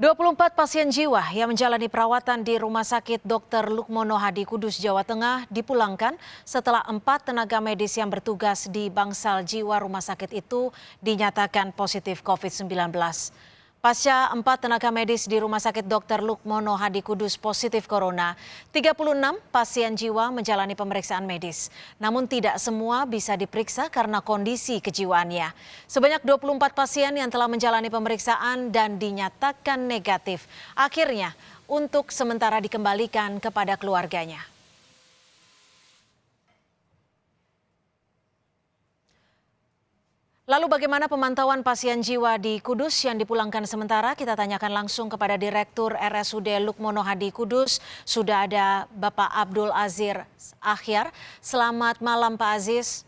24 pasien jiwa yang menjalani perawatan di Rumah Sakit Dr. Lukmono Hadi Kudus, Jawa Tengah dipulangkan setelah 4 tenaga medis yang bertugas di bangsal jiwa rumah sakit itu dinyatakan positif COVID-19. Pasca 4 tenaga medis di Rumah Sakit Dr. Lukmono Hadi Kudus positif corona, 36 pasien jiwa menjalani pemeriksaan medis. Namun tidak semua bisa diperiksa karena kondisi kejiwaannya. Sebanyak 24 pasien yang telah menjalani pemeriksaan dan dinyatakan negatif, akhirnya untuk sementara dikembalikan kepada keluarganya. Lalu bagaimana pemantauan pasien jiwa di Kudus yang dipulangkan sementara? Kita tanyakan langsung kepada Direktur RSUD Lukmono Hadi Kudus. Sudah ada Bapak Abdul Aziz Akhyar. Selamat malam Pak Aziz.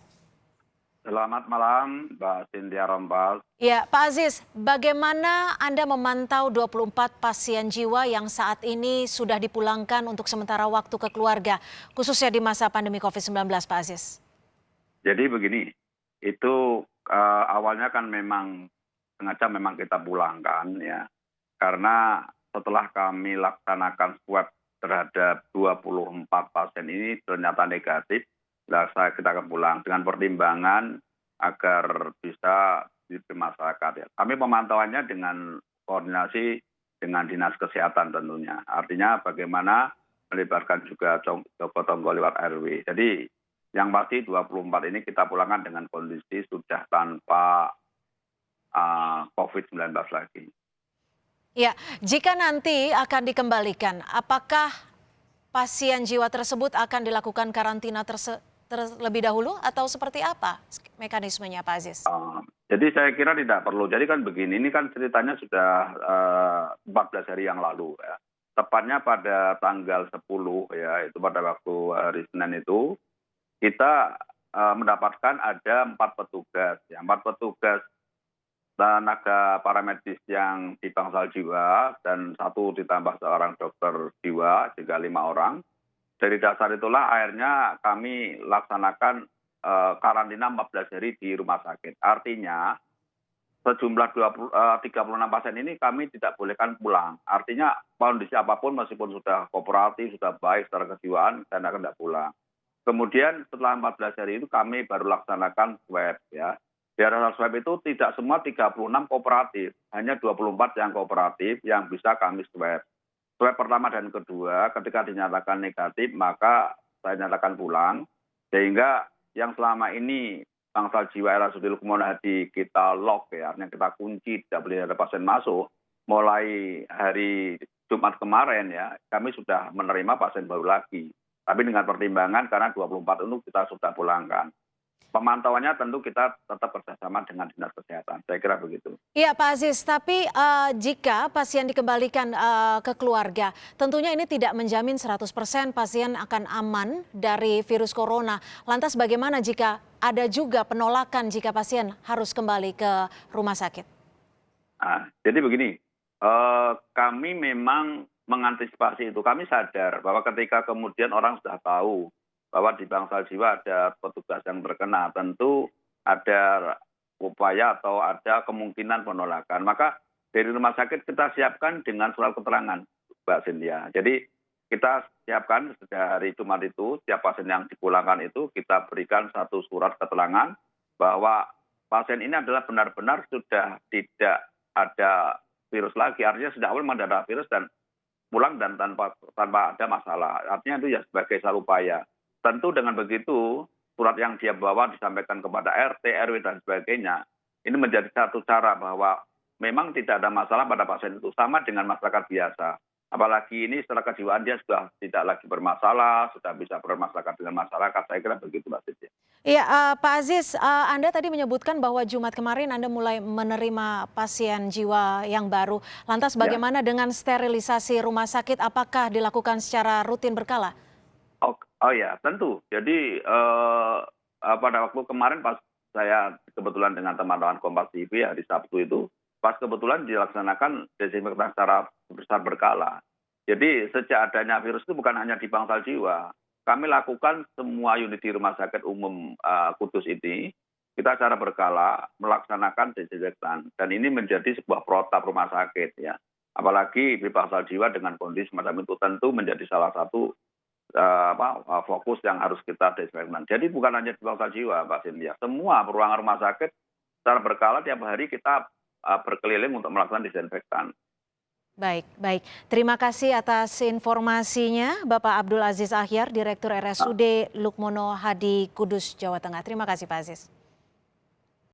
Selamat malam Mbak Cynthia Rombas. Ya, Pak Aziz, bagaimana Anda memantau 24 pasien jiwa yang saat ini sudah dipulangkan untuk sementara waktu ke keluarga, khususnya di masa pandemi COVID-19, Pak Aziz? Jadi begini, itu awalnya kan memang sengaja memang kita pulangkan ya, karena setelah kami laksanakan swab terhadap 24 pasien ini ternyata negatif, kita akan pulang dengan pertimbangan agar bisa diberi masyarakat ya. Kami pemantauannya dengan koordinasi dengan Dinas Kesehatan tentunya. Artinya bagaimana melibatkan juga tonggo lewat RW. Jadi yang pasti 24 ini kita pulangkan dengan kondisi sudah tanpa COVID-19 lagi. Ya, jika nanti akan dikembalikan, apakah pasien jiwa tersebut akan dilakukan karantina terlebih dahulu atau seperti apa mekanismenya, Pak Aziz? Jadi saya kira tidak perlu. Jadi kan begini, ini kan ceritanya sudah 14 hari yang lalu ya. Tepatnya pada tanggal 10 ya, itu pada waktu hari Senin itu, kita mendapatkan ada 4 petugas, ya, 4 petugas tenaga paramedis yang di bangsal jiwa dan 1 ditambah seorang dokter jiwa, sehingga 5 orang. Dari dasar itulah akhirnya kami laksanakan karantina 14 hari di rumah sakit. Artinya sejumlah 36 pasien ini kami tidak bolehkan pulang. Artinya kondisi apapun meskipun sudah kooperatif, sudah baik secara kejiwaan, dan akan tidak pulang. Kemudian setelah 14 hari itu kami baru laksanakan swab ya. Di area swab itu tidak semua 36 kooperatif, hanya 24 yang kooperatif yang bisa kami swab. Swab pertama dan kedua ketika dinyatakan negatif maka saya nyatakan pulang, sehingga yang selama ini bangsal jiwa RSUD Lukmono Hadi kita lock ya, artinya kita kunci, tidak boleh ada pasien masuk. Mulai hari Jumat kemarin ya, kami sudah menerima pasien baru lagi. Tapi dengan pertimbangan karena 24 itu kita sudah pulangkan. Pemantauannya tentu kita tetap bersama dengan Dinas Kesehatan. Saya kira begitu. Iya Pak Aziz, tapi jika pasien dikembalikan ke keluarga, tentunya ini tidak menjamin 100% pasien akan aman dari virus corona. Lantas bagaimana jika ada juga penolakan jika pasien harus kembali ke rumah sakit? Jadi begini, kami memang mengantisipasi itu. Kami sadar bahwa ketika kemudian orang sudah tahu bahwa di bangsal jiwa ada petugas yang terkena, tentu ada upaya atau ada kemungkinan penolakan. Maka dari rumah sakit kita siapkan dengan surat keterangan, Mbak Cynthia. Jadi kita siapkan sejak hari Jumat itu, setiap pasien yang dipulangkan itu kita berikan satu surat keterangan bahwa pasien ini adalah benar-benar sudah tidak ada virus lagi. Artinya sudah awal memang ada virus dan pulang dan tanpa ada masalah. Artinya itu ya sebagai salah upaya. Tentu dengan begitu, surat yang dia bawa disampaikan kepada RT, RW, dan sebagainya, ini menjadi satu cara bahwa memang tidak ada masalah pada pasien itu, sama dengan masyarakat biasa. Apalagi ini secara kejiwaan dia sudah tidak lagi bermasalah, sudah bisa bermasyarakat dengan masyarakat. Saya kira begitu Mbak Cynthia. Iya, Pak Aziz, Anda tadi menyebutkan bahwa Jumat kemarin Anda mulai menerima pasien jiwa yang baru. Lantas bagaimana dengan sterilisasi rumah sakit? Apakah dilakukan secara rutin berkala? Oh ya, tentu. Jadi pada waktu kemarin pas saya kebetulan dengan teman-teman Kompas TV hari Sabtu itu, pas kebetulan dilaksanakan desinfektan secara besar berkala. Jadi sejak adanya virus itu bukan hanya di bangsal jiwa, kami lakukan semua unit di Rumah Sakit Umum Kudus ini, kita secara berkala melaksanakan desinfektan. Dan ini menjadi sebuah protap rumah sakit ya. Apalagi di Bangsal Jiwa dengan kondisi semacam itu tentu menjadi salah satu fokus yang harus kita desinfektan. Jadi bukan hanya di Bangsal Jiwa, Mbak Cynthia. Semua ruangan rumah sakit secara berkala tiap hari kita berkeliling untuk melakukan disinfektan. Baik, baik. Terima kasih atas informasinya, Bapak Abdul Aziz Ahyar, Direktur RSUD Lukmono Hadi Kudus, Jawa Tengah. Terima kasih, Pak Aziz.